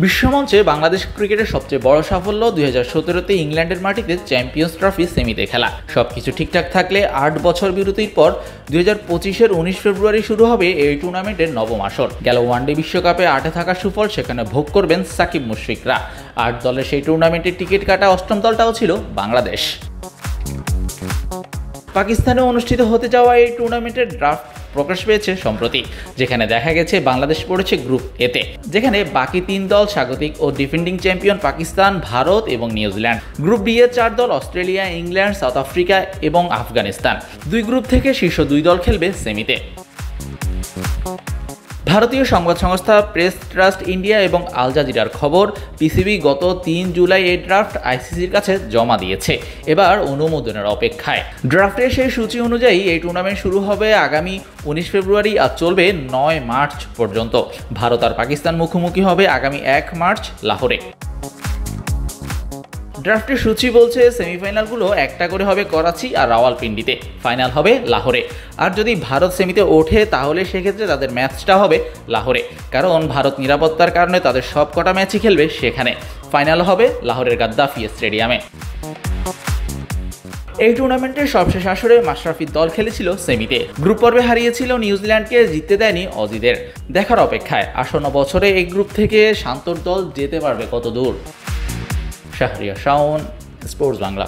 বিশ্বমঞ্চে বাংলাদেশ ক্রিকেটের সবচেয়ে বড় সাফল্য 2017-তে ইংল্যান্ডের মাটিতে চ্যাম্পিয়ন্স ট্রফি সেমিতে খেলা। সবকিছু ঠিকঠাক থাকলে 8 বছর বিরতির পর 2025-এর 19 ফেব্রুয়ারি শুরু হবে এই টুর্নামেন্টের নবম আসর। গেল ওয়ানডে বিশ্বকাপে 8-এ থাকার সুফল সেখানে ভোগ করবেন সাকিব মুশফিকরা। 8 দলের সেই টুর্নামেন্টের টিকিট কাটা অষ্টম দলটাও ছিল বাংলাদেশ। পাকিস্তানে অনুষ্ঠিত হতে যাওয়া এই টুর্নামেন্টের ড্রাফট প্রকাশ পেয়েছে সম্প্রতি, যেখানে দেখা গেছে বাংলাদেশ পড়েছে গ্রুপ এতে, যেখানে বাকি 3 দল স্বাগতিক ও ডিফেন্ডিং চ্যাম্পিয়ন পাকিস্তান, ভারত এবং নিউজিল্যান্ড। গ্রুপ ডি এর 4 দল অস্ট্রেলিয়া, ইংল্যান্ড, সাউথ আফ্রিকা এবং আফগানিস্তান। 2 গ্রুপ থেকে শীর্ষ 2 দল খেলবে সেমিতে। ভারতীয় সংবাদ সংস্থা প্রেস ট্রাস্ট ইন্ডিয়া এবং আল জাজিরার খবর, পিসিবি গত 3 জুলাই এই ড্রাফট আইসিসির কাছে জমা দিয়েছে, এবার অনুমোদনের অপেক্ষায়। ড্রাফটের সেই সূচি অনুযায়ী এই টুর্নামেন্ট শুরু হবে আগামী 19 ফেব্রুয়ারি আর চলবে 9 মার্চ পর্যন্ত। ভারত আর পাকিস্তান মুখোমুখি হবে আগামী 1 মার্চ লাহোরে। ড্রাফটের সূচি বলছে সেমিফাইনালগুলো একটা করে হবে করাচি আর রাওয়ালপিন্ডিতে, ফাইনাল হবে লাহোরে। আর যদি ভারত সেমিতে ওঠে তাহলে সেক্ষেত্রে তাদের ম্যাচটা হবে লাহোরে, কারণ ভারত নিরাপত্তার কারণে তাদের সব কটা ম্যাচই খেলবে সেখানে। ফাইনাল হবে লাহোরের গাদ্দাফি স্টেডিয়ামে। এই টুর্নামেন্টের সবশেষ আসরে মাশরাফির দল খেলেছিল সেমিতে। গ্রুপ পর্বে হারিয়েছিল নিউজিল্যান্ডকে, জিততে দেয়নি অজিদের। দেখার অপেক্ষায় আসন্ন বছরে এই গ্রুপ থেকে শান্তর দল যেতে পারবে কত দূর। শাহরিয়ার শাওন, স্পোর্টস বাংলা।